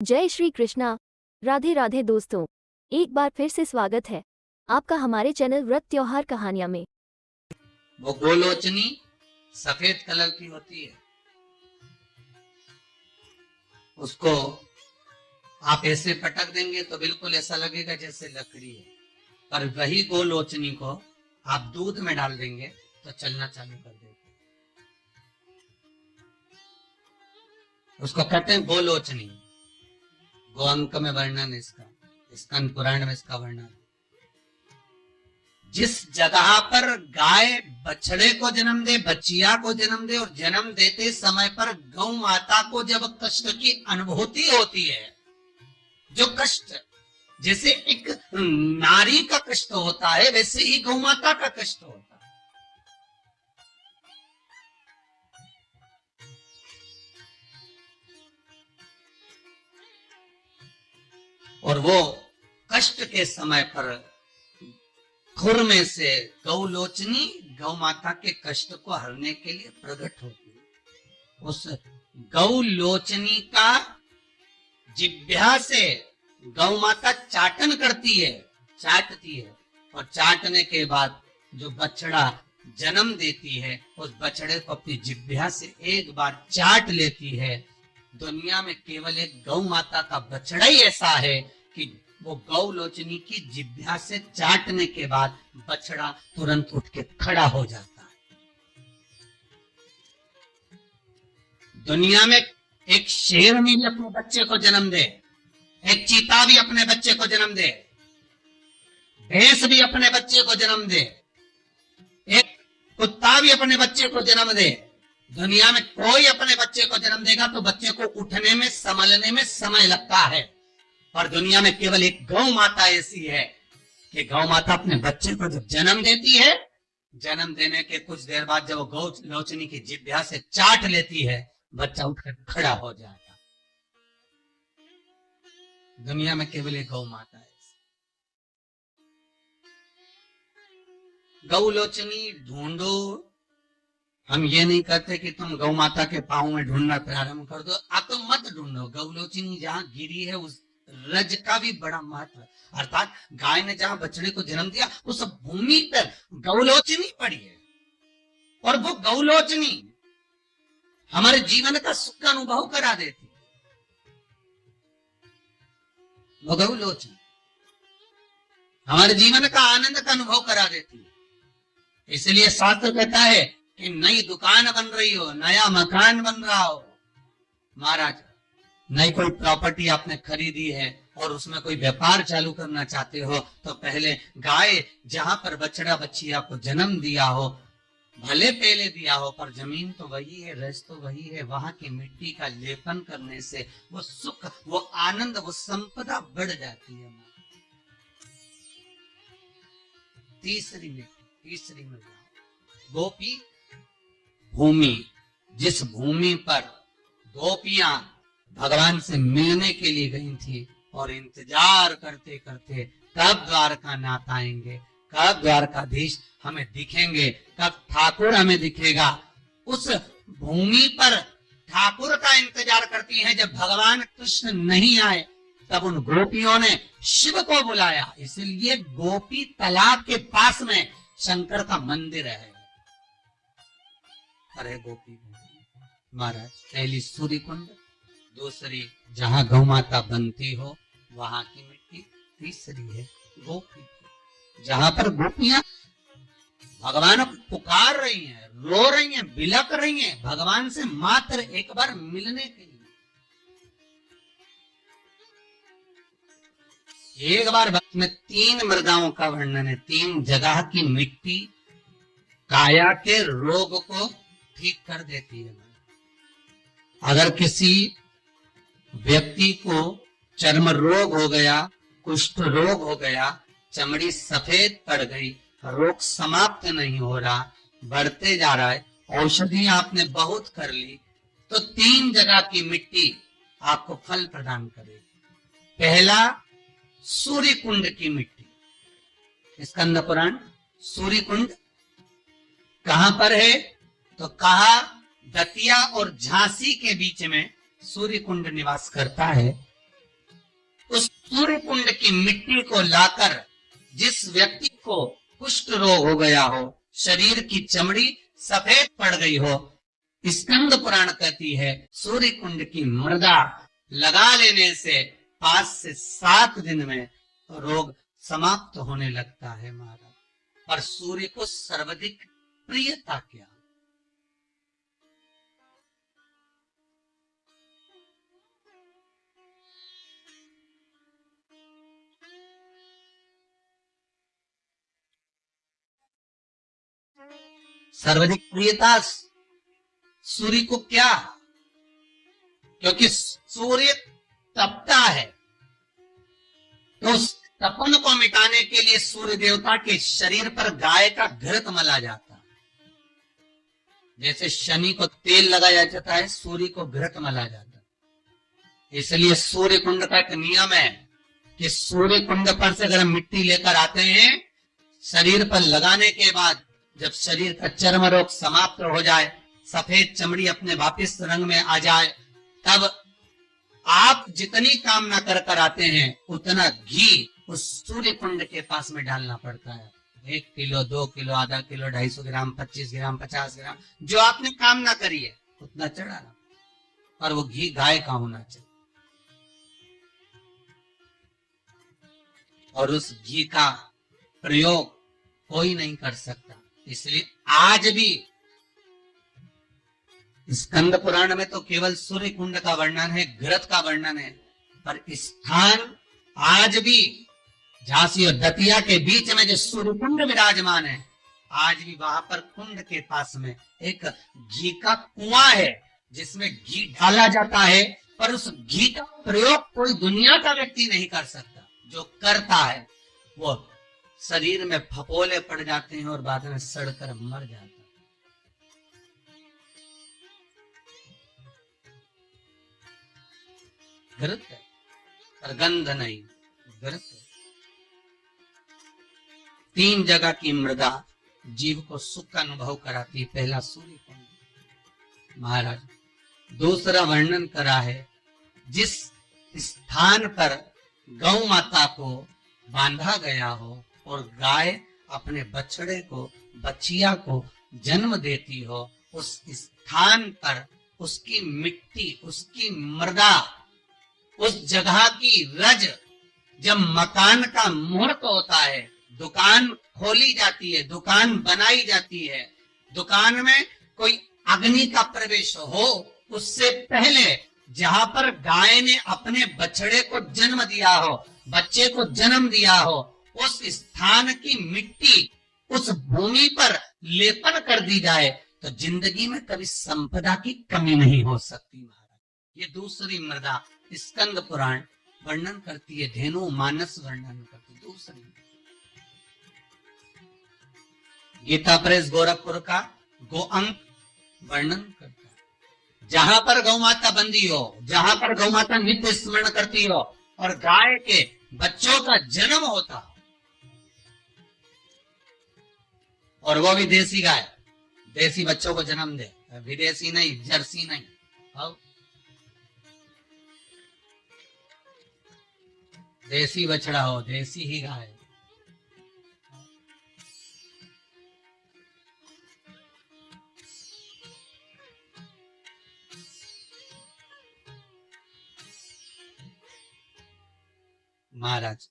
जय श्री कृष्णा। राधे राधे दोस्तों, एक बार फिर से स्वागत है आपका हमारे चैनल व्रत त्योहार कहानियां में। वो गोलोचनी सफेद कलर की होती है, उसको आप ऐसे पटक देंगे तो बिल्कुल ऐसा लगेगा जैसे लकड़ी है, पर वही गोलोचनी को आप दूध में डाल देंगे तो चलना चालू कर देगी। उसको कहते हैं गोलोचनी। गो अंक में वर्णन है इसका, स्कंद पुराण में इसका वर्णन। जिस जगह पर गाय बछड़े को जन्म दे, बच्चिया को जन्म दे, और जन्म देते समय पर गौ माता को जब कष्ट की अनुभूति होती है, जो कष्ट जैसे एक नारी का कष्ट होता है वैसे ही गौ माता का कष्ट होता है। और वो कष्ट के समय पर खुर में से गौलोचनी गौ माता के कष्ट को हरने के लिए प्रकट होती है। उस गौलोचनी का जिह्वा से गौ माता चाटन करती है, चाटती है, और चाटने के बाद जो बछड़ा जन्म देती है उस बछड़े को अपनी जिह्वा से एक बार चाट लेती है। दुनिया में केवल एक गौ माता का बछड़ा ही ऐसा है कि वो गौलोचनी की जिह्वा से चाटने के बाद बछड़ा तुरंत उठ के खड़ा हो जाता है। दुनिया में एक शेर भी अपने बच्चे को जन्म दे, एक चीता भी अपने बच्चे को जन्म दे, भैंस भी अपने बच्चे को जन्म दे, एक कुत्ता भी अपने बच्चे को जन्म दे, दुनिया में कोई अपने बच्चे को जन्म देगा तो बच्चे को उठने में संभलने में समय लगता है। और दुनिया में केवल एक गौ माता ऐसी है कि गौ माता अपने बच्चे को जब जन्म देती है, जन्म देने के कुछ देर बाद जब वो गौ लोचनी की जिह्वा से चाट लेती है, बच्चा उठकर खड़ा हो जाता। दुनिया में केवल एक गौ माता है। गौ लोचनी ढूंढो, हम ये नहीं कहते कि तुम गौ माता के पांव में ढूंढना प्रारंभ कर दो, आप तो मत ढूंढो। गौ लोचनी जहां गिरी है उस रज का भी बड़ा महत्व है, अर्थात गाय ने जहां बछड़े को जन्म दिया उस भूमि पर गौलोचनी पड़ी है, और वो गौलोचनी हमारे जीवन का सुख का अनुभव करा देती है। वो गौलोचनी हमारे जीवन का आनंद का अनुभव करा देती है। इसलिए शास्त्र कहता है कि नई दुकान बन रही हो, नया मकान बन रहा हो, महाराज नई कोई प्रॉपर्टी आपने खरीदी है और उसमें कोई व्यापार चालू करना चाहते हो, तो पहले गाय जहां पर बछड़ा बच्ची आपको जन्म दिया हो, भले पहले दिया हो, पर जमीन तो वही है, रस तो वही है, वहां की मिट्टी का लेपन करने से वो सुख, वो आनंद, वो संपदा बढ़ जाती है। तीसरी मिट्टी, तीसरी मृदा, गोपी भूमि। जिस भूमि पर गोपियां भगवान से मिलने के लिए गई थी और इंतजार करते करते कब द्वारकानाथ आएंगे, कब द्वारकाधीश हमें दिखेंगे, कब ठाकुर हमें दिखेगा, उस भूमि पर ठाकुर का इंतजार करती हैं। जब भगवान कृष्ण नहीं आए तब उन गोपियों ने शिव को बुलाया, इसलिए गोपी तालाब के पास में शंकर का मंदिर है। अरे गोपी महाराज, पहली सूर्य कुंड, दूसरी जहां गौ माता बनती हो वहां की मिट्टी, तीसरी है गोपी, जहां पर गोपियां भगवान को पुकार रही हैं, रो रही हैं, बिलक रही हैं भगवान से मात्र एक बार मिलने के लिए। एक बार में तीन मृदाओं का वर्णन है, तीन जगह की मिट्टी काया के रोग को ठीक कर देती है। अगर किसी व्यक्ति को चर्म रोग हो गया, कुष्ठ रोग हो गया, चमड़ी सफेद पड़ गई, रोग समाप्त नहीं हो रहा, बढ़ते जा रहा है, औषधियां आपने बहुत कर ली, तो तीन जगह की मिट्टी आपको फल प्रदान करेगी। पहला सूर्य कुंड की मिट्टी। स्कंद पुराण सूर्य कुंड कहां पर है, तो कहा दतिया और झांसी के बीच में सूर्य कुंड निवास करता है। सूर्य कुंड की मिट्टी को लाकर जिस व्यक्ति को कुष्ठ रोग हो गया हो, शरीर की चमड़ी सफेद पड़ गई हो, स्कंद पुराण कहती है सूर्य कुंड की मृदा लगा लेने से 5 से 7 दिन में रोग समाप्त होने लगता है महाराज। पर सूर्य को सर्वाधिक प्रियता क्या? सर्वाधिक प्रियता सूर्य को क्या? क्योंकि सूर्य तपता है, तो उस तपन को मिटाने के लिए सूर्य देवता के शरीर पर गाय का घृत मला जाता है। जैसे शनि को तेल लगाया जाता है, सूर्य को घृत मला जाता है। इसलिए सूर्य कुंड का एक नियम है कि सूर्य कुंड पर से अगर हम मिट्टी लेकर आते हैं, शरीर पर लगाने के बाद जब शरीर का चर्म रोग समाप्त हो जाए, सफेद चमड़ी अपने वापिस रंग में आ जाए, तब आप जितनी कामना कर कर आते हैं उतना घी उस सूर्य कुंड के पास में डालना पड़ता है। 1 किलो, 2 किलो, आधा किलो, 250 ग्राम, 25 ग्राम, 50 ग्राम, जो आपने कामना करी है उतना चढ़ाना। और वो घी गाय का होना चाहिए। और उस घी का प्रयोग कोई नहीं कर सकता। इसलिए आज भी स्कंद पुराण में तो केवल सूर्य कुंड का वर्णन है, घृत का वर्णन है, पर स्थान आज भी झांसी और दतिया के बीच में जो सूर्य कुंड विराजमान है, आज भी वहां पर कुंड के पास में एक घी का कुआं है जिसमें घी डाला जाता है, पर उस घी का प्रयोग कोई दुनिया का व्यक्ति नहीं कर सकता। जो करता है वो शरीर में फपोले पड़ जाते हैं और बाद में सड़कर मर जाता है। घृत है, पर गंध नहीं, घृत है। 3 जगह की मृदा जीव को सुख का अनुभव कराती है। पहला सूर्य कुंड महाराज, दूसरा वर्णन करा है जिस स्थान पर गौ माता को बांधा गया हो और गाय अपने बछड़े को, बछिया को जन्म देती हो, उस स्थान पर उसकी मिट्टी, उसकी मृदा, उस जगह की रज, जब मकान का मुहूर्त होता है, दुकान खोली जाती है, दुकान बनाई जाती है, दुकान में कोई अग्नि का प्रवेश हो, उससे पहले जहां पर गाय ने अपने बछड़े को जन्म दिया हो, बच्चे को जन्म दिया हो, उस स्थान की मिट्टी उस भूमि पर लेपन कर दी जाए तो जिंदगी में कभी संपदा की कमी नहीं हो सकती महाराज। ये दूसरी मृदा स्कंद पुराण वर्णन करती है, धेनु मानस वर्णन करती है। दूसरी गीता प्रेस गोरखपुर का गो अंक वर्णन करता है। जहां पर गौ माता बंदी हो, जहां पर गौ माता नित्य स्मरण करती हो और गाय के बच्चों का जन्म होता हो, और वो भी देसी गाय, देसी बच्चों को जन्म दे, विदेशी नहीं, जर्सी नहीं। देसी बछड़ा हो, देसी ही गाय। महाराज